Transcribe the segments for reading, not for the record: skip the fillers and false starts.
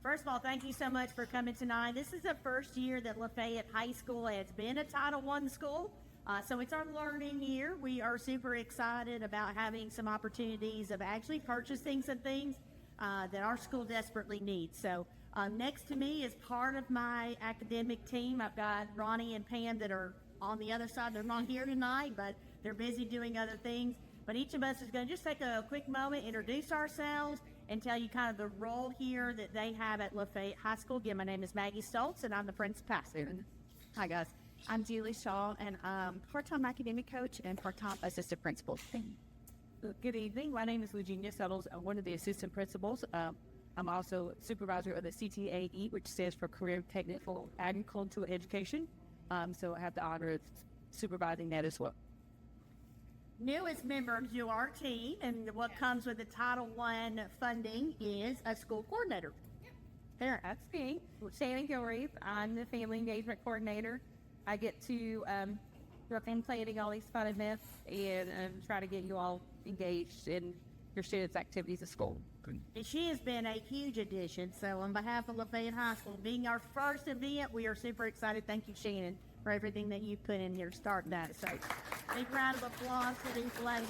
First of all, thank you so much for coming tonight. This is the first year that Lafayette High School has been a Title I school. So it's our learning year. We are super excited about having some opportunities of actually purchasing some things that our school desperately needs. So next to me is part of my academic team. I've got Ronnie and Pam that are on the other side. They're not here tonight, but they're busy doing other things. But each of us is going to just take a quick moment, introduce ourselves, and tell you kind of the role here that they have at Lafayette High School. Again, my name is Maggie Stoltz, and I'm the principal. Hi, guys. I'm Julie Shaw, and I'm part-time academic coach and part-time assistant principal. Good evening. My name is Virginia Settles. I'm one of the assistant principals. I'm also supervisor of the CTAE, which stands for Career Technical Agricultural Education. So I have the honor of supervising that as well. Newest member to our team, and what comes with the Title I funding is a school coordinator. There, that's me, Shannon Gilreath. I'm the family engagement coordinator. I get to work in planning all these fun events and try to get you all engaged in your students' activities at school. And she has been a huge addition. So on behalf of Lafayette High School, being our first event, we are super excited. Thank you, Shannon, for everything that you put in here to start that. So big round of applause for these ladies.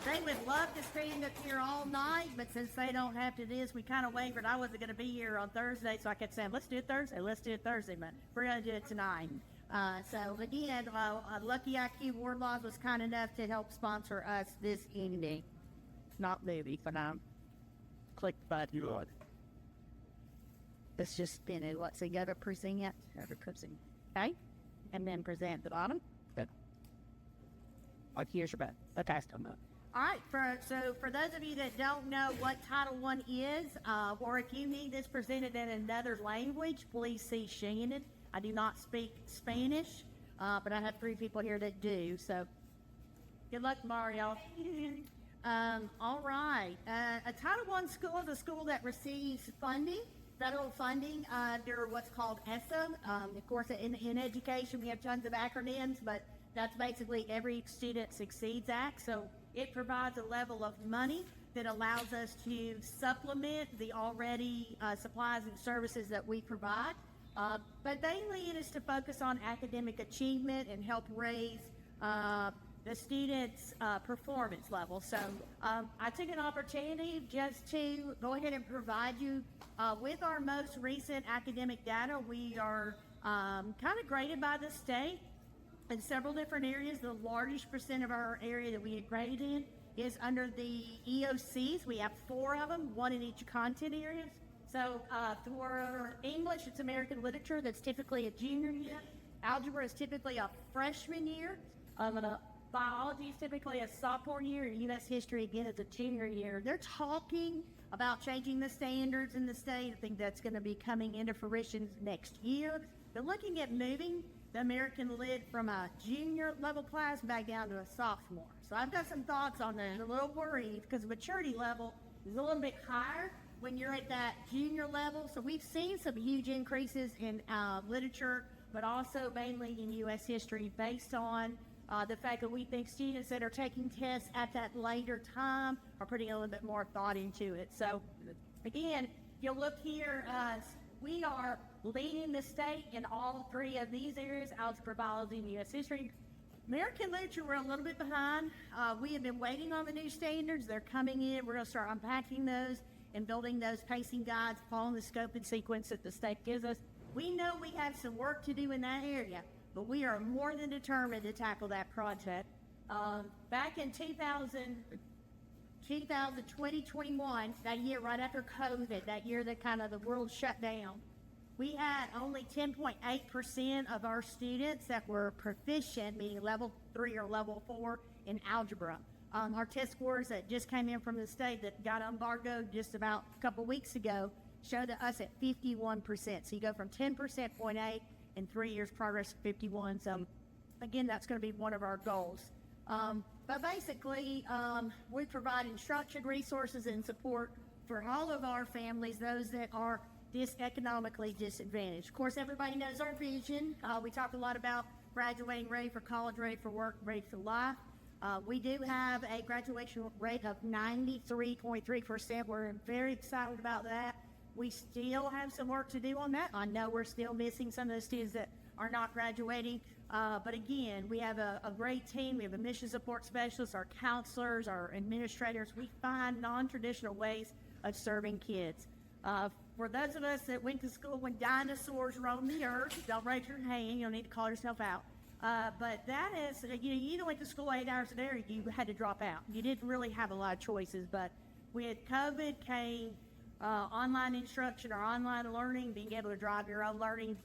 They would love to stand up here all night, but since they don't have to do this, we kind of wavered. I wasn't going to be here on Thursday, so I kept saying, let's do it Thursday, but we're going to do it tonight. So again, Lucky IQ Wardlaws was kind enough to help sponsor us this evening. Not maybe, but click the button. Let's just spin it. Let's see, gotta present it. Okay? And then present the bottom. Good. Here's your button. All right, so for those of you that don't know what Title I is, or if you need this presented in another language, please see Shannon. I do not speak Spanish, but I have 3 people here that do, so good luck tomorrow, y'all. All right. A Title I school is a school that receives funding, federal funding, under what's called ESSA. Of course, in education, we have tons of acronyms, but that's basically Every Student Succeeds Act. So it provides a level of money that allows us to supplement the already supplies and services that we provide. But mainly it is to focus on academic achievement and help raise the students' performance level. So I took an opportunity just to go ahead and provide you with our most recent academic data. We are kind of graded by the state in several different areas. The largest percent of our area that we get graded in is under the EOCs. We have 4 of them, 1 in each content area. So for English, it's American literature. That's typically a junior year. Algebra is typically a freshman year. Biology is typically a sophomore year, and U.S. history, again, is a junior year. They're talking about changing the standards in the state. I think that's going to be coming into fruition next year. They're looking at moving the American Lit from a junior level class back down to a sophomore. So I've got some thoughts on that. I'm a little worried because the maturity level is a little bit higher when you're at that junior level. So we've seen some huge increases in literature, but also mainly in U.S. history based on the fact that we think students that are taking tests at that later time are putting a little bit more thought into it. So again, you'll look here, we are leading the state in all 3 of these areas: algebra, biology, and U.S. history. American literature, we're a little bit behind. We have been waiting on the new standards. They're coming in. We're going to start unpacking those and building those pacing guides, following the scope and sequence that the state gives us. We know we have some work to do in that area, but we are more than determined to tackle that project. Back in 2021, that year right after COVID, that year that kind of the world shut down, we had only 10.8% of our students that were proficient, meaning level 3 or level 4 in algebra. Our test scores that just came in from the state that got embargoed just about a couple weeks ago showed us at 51%. So you go from 10.8 in 3 years progress to 51. So again, that's going to be one of our goals. But basically, we provide instruction, resources, and support for all of our families, those that are economically disadvantaged. Of course, everybody knows our vision. We talk a lot about graduating ready for college, ready for work, ready for life. We do have a graduation rate of 93.3%. We're very excited about that. We still have some work to do on that. I know we're still missing some of the students that are not graduating. But again, we have a great team. We have a mission support specialist, our counselors, our administrators. We find non-traditional ways of serving kids. For those of us that went to school when dinosaurs roamed the earth, don't raise your hand. You'll need to call yourself out. But that is, you either went to school 8 hours a day or you had to drop out. You didn't really have a lot of choices. But with COVID came online instruction or online learning, being able to drive your own learning.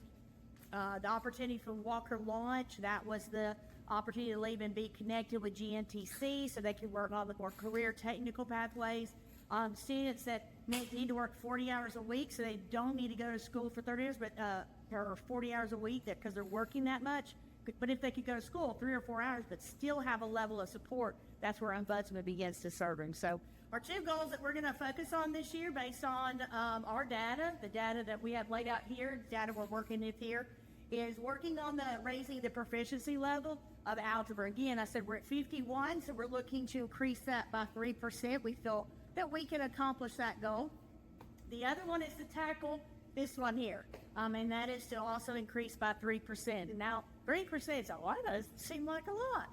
The opportunity for Walker Launch, that was the opportunity to leave and be connected with GNTC so they could work on the more career technical pathways. Students that need to work 40 hours a week, so they don't need to go to school for 30 years, but or 40 hours a week because they're working that much. But if they could go to school 3 or 4 hours but still have a level of support, that's where Ombudsman begins to serve them. So our 2 goals that we're going to focus on this year based on our data, the data that we have laid out here, the data we're working with here, is working on raising the proficiency level of algebra. Again, I said we're at 51, so we're looking to increase that by 3%. We feel that we can accomplish that goal. The other one is to tackle this one here, and that is to also increase by 3%. And now, 3% is a lot. Does seem like a lot.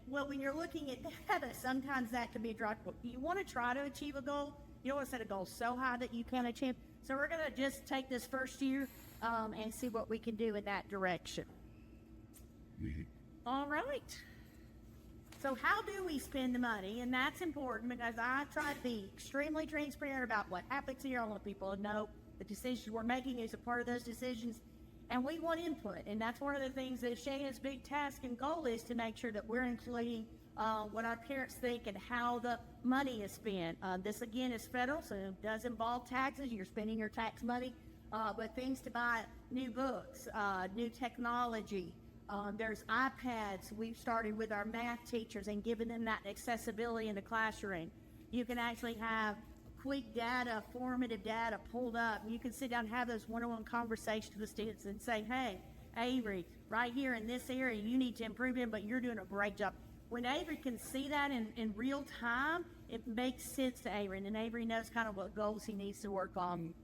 Well, when you're looking at data, sometimes that can be a drop. You want to try to achieve a goal. You don't want to set a goal so high that you can't achieve. So we're going to just take this first year and see what we can do in that direction. All right. So how do we spend the money? And that's important because I try to be extremely transparent about what happens here. I want people to know the decisions we're making is a part of those decisions. And we want input. And that's one of the things that Shannon's big task and goal is, to make sure that we're including what our parents think and how the money is spent. This, again, is federal, so it does involve taxes. You're spending your tax money. But things to buy new books, new technology. There's iPads. We've started with our math teachers and given them that accessibility in the classroom. You can actually have quick data, formative data pulled up. You can sit down and have those one-on-one conversations with students and say, hey, Avery, right here in this area, you need to improve it, but you're doing a great job. When Avery can see that in real time, it makes sense to Avery, and Avery knows kind of what goals he needs to work on.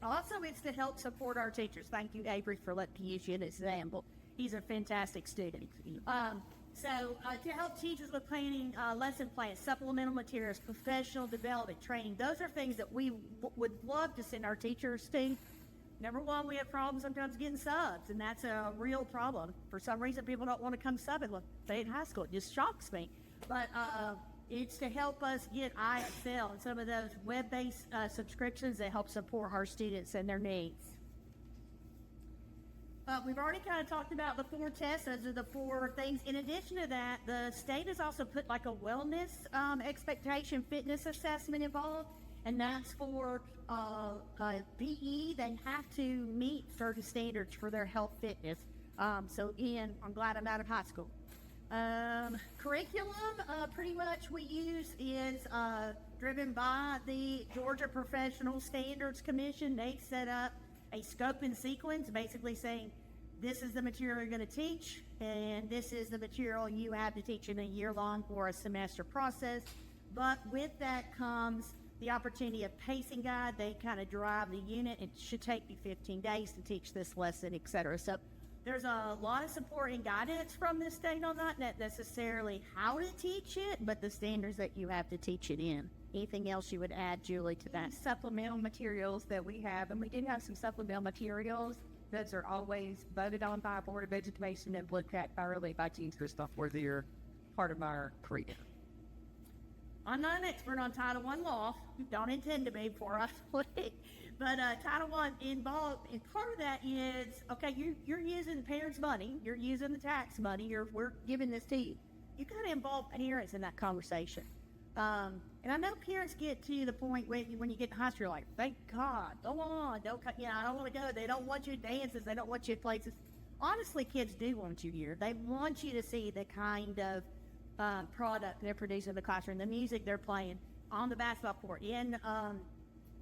Also, it's to help support our teachers. Thank you, Avery, for letting me use you as an example. He's a fantastic student. To help teachers with planning lesson plans, supplemental materials, professional development, training, those are things that we would love to send our teachers to. Number one, we have problems sometimes getting subs, and that's a real problem. For some reason, people don't want to come sub at Lafayette High School. It just shocks me. But it's to help us get IXL and some of those web-based subscriptions that help support our students and their needs. We've already kind of talked about the 4 tests. Those are the 4 things. In addition to that, the state has also put like a wellness expectation fitness assessment involved, and that's for PE. They have to meet certain standards for their health fitness. So again, I'm glad I'm out of high school. Curriculum, pretty much we use is driven by the Georgia Professional Standards Commission. They set up a scope and sequence, basically saying, this is the material you're going to teach, and this is the material you have to teach in a year-long or a semester process. But with that comes the opportunity of pacing guide. They kind of drive the unit. It should take me 15 days to teach this lesson, etc. So there's a lot of support and guidance from the state on that, not necessarily how to teach it, but the standards that you have to teach it in. Anything else you would add, Julie, to that? Supplemental materials that we have, and we do have some supplemental materials. Those are always voted on by a Board of Education and looked at thoroughly by teachers before they're part of our curriculum. I'm not an expert on Title I law. Don't intend to be before I speak. But Title I involved, and part of that is, okay, you're using the parents' money, you're using the tax money, we're giving this to you. You got to involve parents in that conversation. And I know parents get to the point when you get to high school, you're like, thank God, go on, I don't want to go. They don't want you at dances, they don't want you at places. Honestly, kids do want you here. They want you to see the kind of product they're producing in the classroom, the music they're playing on the basketball court, in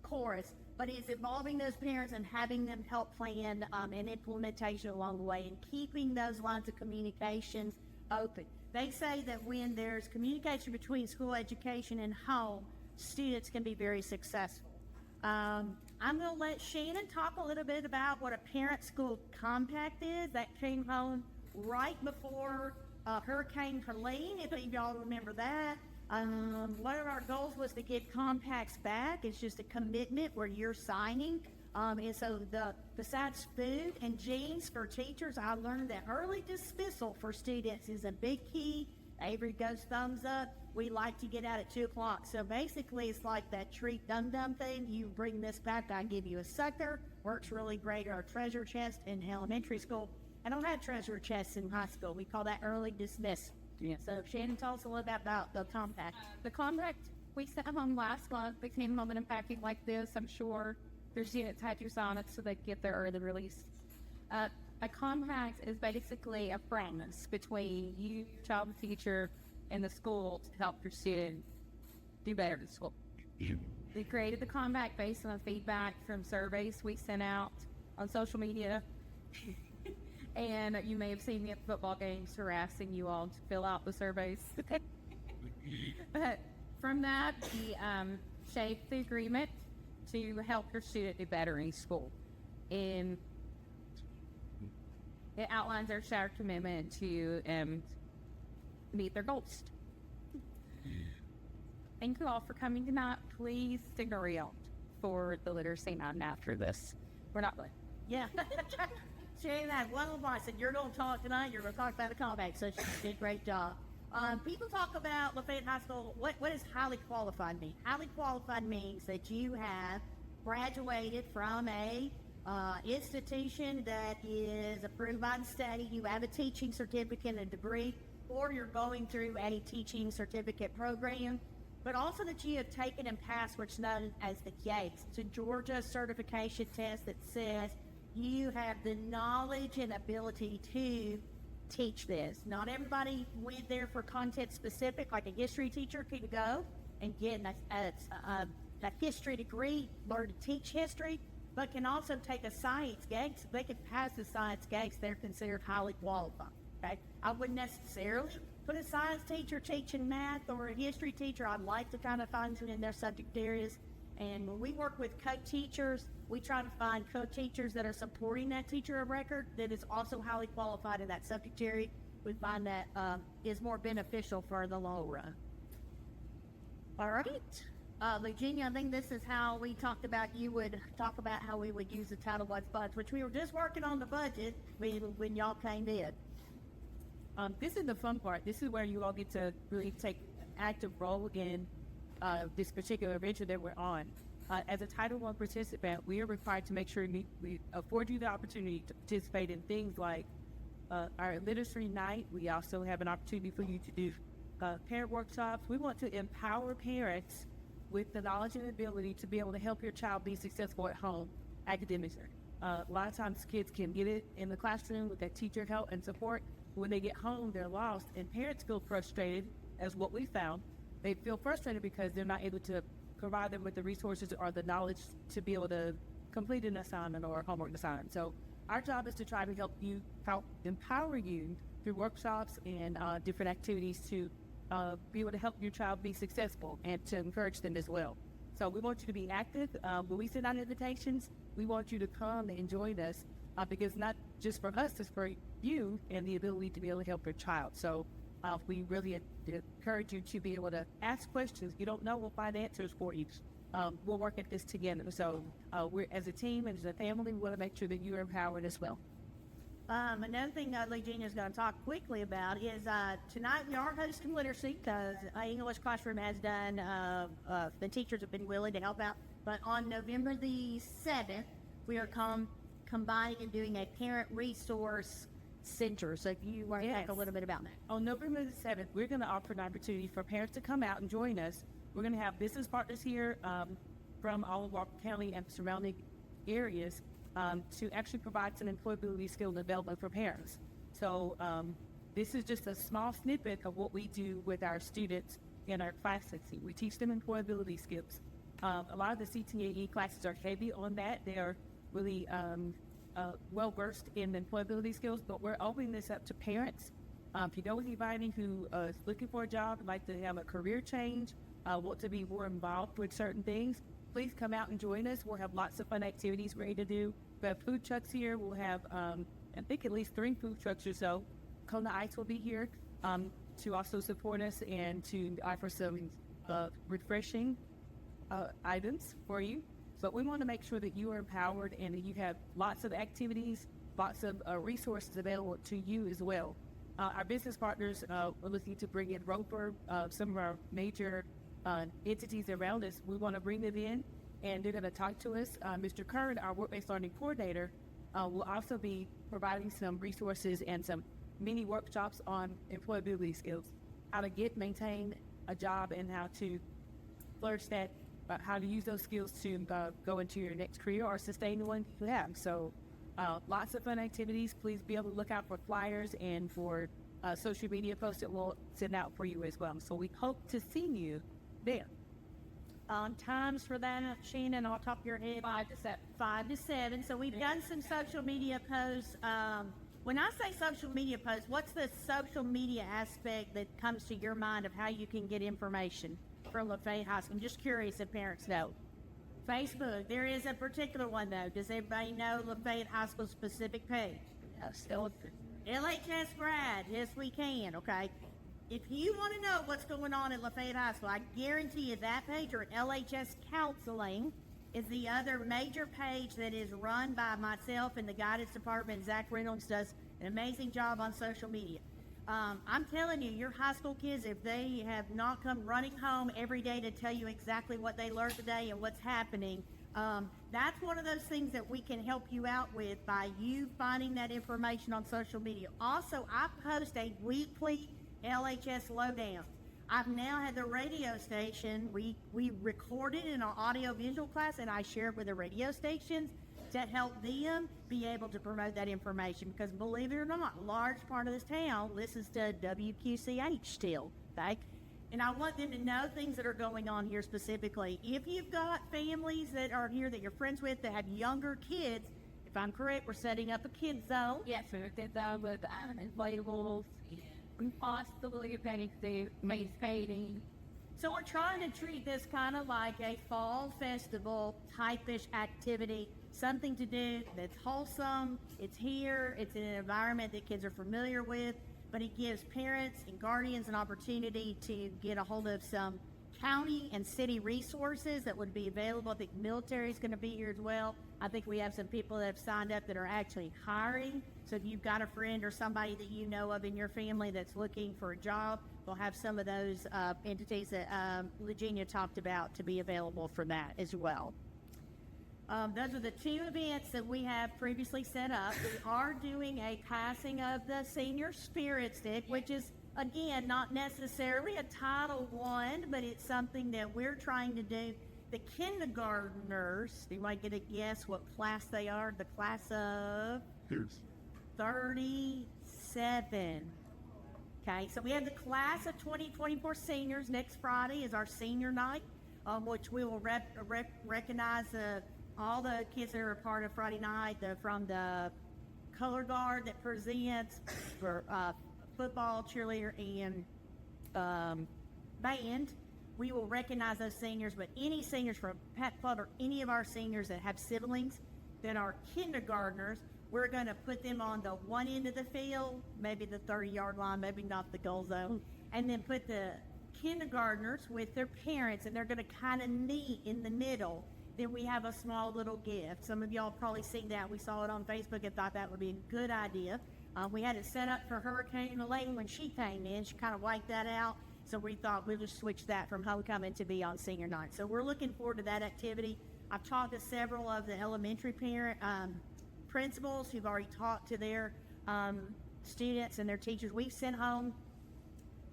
chorus. But it's involving those parents and having them help plan and implementation along the way, and keeping those lines of communication open. They say that when there's communication between school education and home, students can be very successful. I'm going to let Shannon talk a little bit about what a parent-school compact is. That came home right before Hurricane Helene, if any of y'all remember that. One of our goals was to get compacts back. It's just a commitment where you're signing. And so besides food and jeans for teachers, I learned that early dismissal for students is a big key. Avery goes thumbs up. We like to get out at 2 o'clock. So basically, it's like that treat dum-dum thing. You bring this back, I give you a sucker. Works really great. Our treasure chest in elementary school. I don't have treasure chests in high school. We call that early dismiss. Yeah. So Shannon, tell us a little bit about the compact. The compact we sent home last month. They came home in a package like this. I'm sure their students had to sign it so they get their early release. A compact is basically a promise between you, your child, and teacher, and the school to help your student do better in school. We created the compact based on feedback from surveys we sent out on social media. And you may have seen me at football games harassing you all to fill out the surveys. But from that, we shaped the agreement to help your student do better in school. And it outlines our shared commitment to meet their goals. Thank you all for coming tonight. Please stick around for the literacy night after this. We're not done. Yeah. Shannon had one little boy said, you're going to talk tonight. You're going to talk about the compact. So she did a great job. People talk about Lafayette High School. What does highly qualified mean? Highly qualified means that you have graduated from a institution that is approved by the state. You have a teaching certificate, a degree, or you're going through a teaching certificate program, but also that you have taken and passed what's known as the GATES. It's a Georgia certification test that says you have the knowledge and ability to teach this. Not everybody went there for content specific, like a history teacher could go and get a history degree, learn to teach history, but can also take a science GATES. If they can pass the science GATES, they're considered highly qualified. Okay? I wouldn't necessarily put a science teacher teaching math or a history teacher. I'd like to kind of find it in their subject areas. And when we work with co-teachers, we try to find co-teachers that are supporting that teacher of record that is also highly qualified in that subject area. We find that is more beneficial for the long run. All right. Virginia, I think this is how we talked about, you would talk about how we would use the Title I funds, which we were just working on the budget when y'all came in. This is the fun part. This is where you all get to really take an active role in this particular venture that we're on. As a Title I participant, we are required to make sure we afford you the opportunity to participate in things like our literacy night. We also have an opportunity for you to do parent workshops. We want to empower parents with the knowledge and ability to be able to help your child be successful at home academically. A lot of times kids can get it in the classroom with that teacher help and support. When they get home, they're lost, and parents feel frustrated, as what we found. They feel frustrated because they're not able to provide them with the resources or the knowledge to be able to complete an assignment or a homework assignment. So our job is to try to help empower you through workshops and different activities to be able to help your child be successful and to encourage them as well. So we want you to be active. When we send out invitations, we want you to come and join us because not just for us, it's for you and the ability to be able to help your child. So we really encourage you to be able to ask questions. You don't know, we'll find answers for you. We'll work at this together. So we're, as a team and as a family, we want to make sure that you're empowered as well. Another thing Virginia is going to talk quickly about is tonight we are hosting literacy because English classroom has done, the teachers have been willing to help out. But on November the 7th, we are combining and doing a parent resource center. So if you want to talk a little bit about that. On November the 7th, we're going to offer an opportunity for parents to come out and join us. We're going to have business partners here from all of Walker County and surrounding areas to actually provide some employability skill development for parents. So this is just a small snippet of what we do with our students in our classes. We teach them employability skills. A lot of the CTAE classes are heavy on that. They are really well-versed in employability skills, but we're opening this up to parents. If you know anybody who is looking for a job, like to have a career change, want to be more involved with certain things, please come out and join us. We'll have lots of fun activities ready to do. We have food trucks here. We'll have, I think, at least 3 food trucks or so. Kona Ice will be here to also support us and to offer some refreshing items for you. But we want to make sure that you are empowered and that you have lots of activities, lots of resources available to you as well. Our business partners are looking to bring in Roper, some of our major entities around us. We want to bring them in, and they're going to talk to us. Mr. Kern, our work-based learning coordinator, will also be providing some resources and some mini workshops on employability skills, how to maintain a job and how to flourish that, how to use those skills to go into your next career or sustain the one you have. So lots of fun activities. Please be able to look out for flyers and for social media posts that we'll send out for you as well. So we hope to see you there. Times for that, Shannon, off the top of your head? 5 to 7. 5 to 7. So we've done some social media posts. When I say social media posts, what's the social media aspect that comes to your mind of how you can get information from Lafayette High School? I'm just curious if parents know. Facebook. There is a particular one, though. Does everybody know Lafayette High School's specific page? Still, LHS grad. Yes, we can. Okay. If you want to know what's going on at Lafayette High School, I guarantee you that page, or LHS Counseling, is the other major page that is run by myself and the guidance department. Zach Reynolds does an amazing job on social media. I'm telling you, your high school kids, if they have not come running home every day to tell you exactly what they learned today and what's happening, that's one of those things that we can help you out with by you finding that information on social media. Also, I post a weekly LHS lowdown. I've now had the radio station, we recorded in our audio-visual class, and I share it with the radio stations to help them be able to promote that information, because believe it or not, a large part of this town listens to WQCH still, okay? And I want them to know things that are going on here specifically. If you've got families that are here that you're friends with that have younger kids, if I'm correct, we're setting up a kids zone. yes, we did that with inflatables, possibly maintaining. So we're trying to treat this kind of like a fall festival type-ish activity, something to do that's wholesome. It's here, it's in an environment that kids are familiar with, but it gives parents and guardians an opportunity to get a hold of some county and city resources that would be available. I think military is going to be here as well. I think we have some people that have signed up that are actually hiring. So if you've got a friend or somebody that you know of in your family that's looking for a job, we'll have some of those entities that Virginia talked about to be available for that as well. Those are the 2 events that we have previously set up. We are doing a passing of the senior spirit stick, which is, again, not necessarily a Title I, but it's something that we're trying to do. The kindergartners, you might get a guess what class they are. The class of 37. Okay, so we have the class of 2024 seniors. Next Friday is our senior night, which we will recognize all the kids that are a part of Friday night, from the color guard that presents for football, cheerleader, and band. We will recognize those seniors, but any seniors from Pat Club or any of our seniors that have siblings that are kindergartners, we're going to put them on the one end of the field, maybe the 30-yard line, maybe not the goal zone, and then put the kindergartners with their parents, and they're going to kind of meet in the middle. Then we have a small little gift. Some of y'all probably seen that. We saw it on Facebook and thought that would be a good idea. We had it set up for Hurricane Elaine when she came in. She kind of wiped that out. So we thought we'll just switch that from homecoming to be on senior night. So we're looking forward to that activity. I've talked to several of the elementary principals who've already talked to their students and their teachers. We've sent home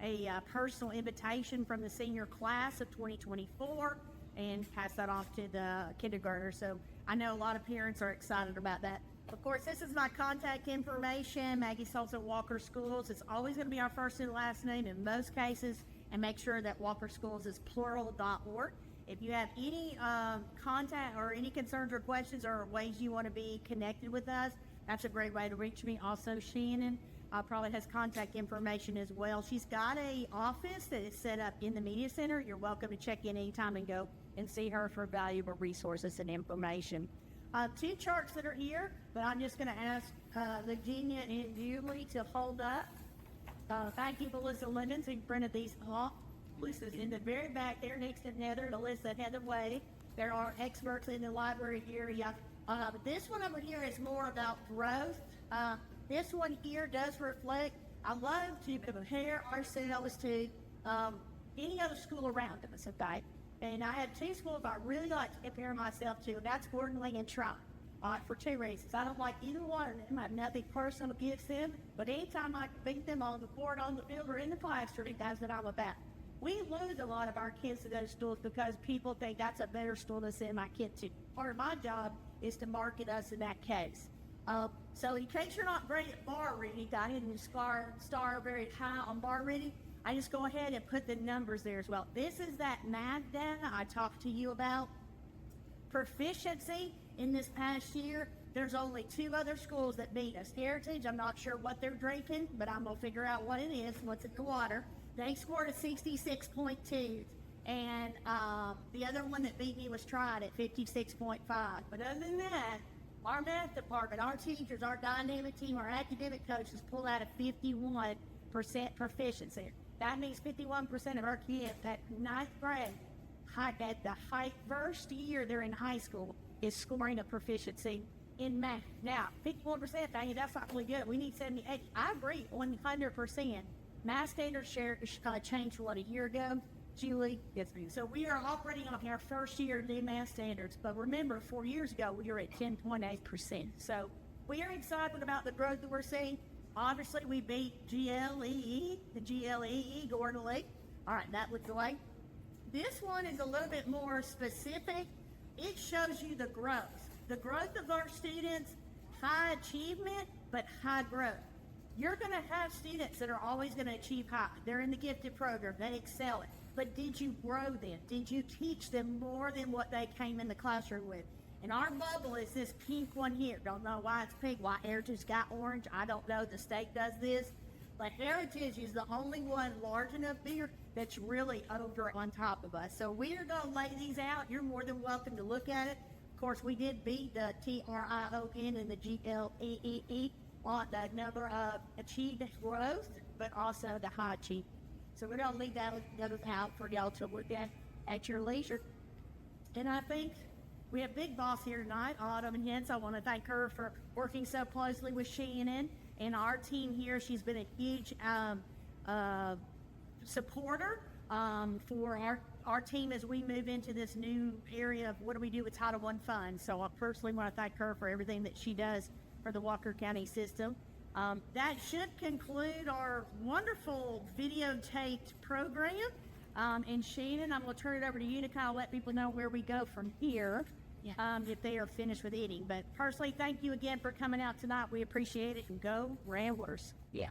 a personal invitation from the senior class of 2024 and passed that off to the kindergartners. So I know a lot of parents are excited about that. Of course, this is my contact information, Maggie Salsa Walker Schools. It's always going to be our first and last name in most cases, and make sure that Walker Schools is plural.org. If you have any contact or any concerns or questions or ways you want to be connected with us, that's a great way to reach me. Also, Shannon, probably has contact information as well. She's got a office that is set up in the media center. You're welcome to check in anytime and go and see her for valuable resources and information. Two charts that are here, but I'm just going to ask Virginia and Julie to hold up. Thank you, Melissa Lemons, who printed these off. Melissa's in the very back there next to Heather. Alyssa, Heather Way. There are experts in the library area. But this one over here is more about growth. This one here does reflect, I love to compare ourselves to any other school around us, okay? And I have two schools I really like to compare myself to, and that's Gordon Lee and Trump. For two reasons. I don't like either one of them. I have nothing personal against them, but anytime I beat them on the board, on the field, or in the classroom, that's what I'm about. We lose a lot of our kids to those schools because people think that's a better school to send my kid to. Part of my job is to market us in that case. So in case you're not great at bar reading, I didn't star very high on bar reading, I just go ahead and put the numbers there as well. This is that math data I talked to you about. Proficiency in this past year, there's only two other schools that beat us. Heritage, I'm not sure what they're drinking, but I'm going to figure out what it is, what's in the water. They scored a 66.2, and the other one that beat me was Tried at 56.5. But other than that, our math department, our teachers, our dynamic team, our academic coaches pull out a 51% proficiency. That means 51% of our kids at ninth grade, at the first year they're in high school, is scoring a proficiency in math. Now, 51%, that's not really good. We need 78. I agree 100%. Math standards share kind of changed a year ago. Julie? Yes, ma'am. So we are operating on our first year of new math standards. But remember, 4 years ago, we were at 10.8%. So we are excited about the growth that we're seeing. Obviously, we beat the GLEE, Gordon Lee. All right, that looked away. This one is a little bit more specific. It shows you the growth of our students, high achievement, but high growth. You're going to have students that are always going to achieve high. They're in the gifted program. They excel it. But did you grow them? Did you teach them more than what they came in the classroom with? And our bubble is this pink one here. Don't know why it's pink, why Heritage got orange. I don't know. The state does this. But Heritage is the only one large enough here that's really over on top of us. So we are going to lay these out. You're more than welcome to look at it. Of course, we did beat the TRION and the GLEE on the number of achieved growth, but also the high achievement. So we're going to leave that out for y'all to look at your leisure. And I think we have Big Boss here tonight, Autumn and Jens. I want to thank her for working so closely with Shannon and our team here. She's been a huge supporter for our team as we move into this new area of what do we do with Title I funds. So I personally want to thank her for everything that she does for the Walker County system. That should conclude our wonderful videotaped program. And Shannon, I'm going to turn it over to you to kind of let people know where we go from here. If they are finished with eating. But personally, thank you again for coming out tonight. We appreciate it, and go Ramblers. Yeah.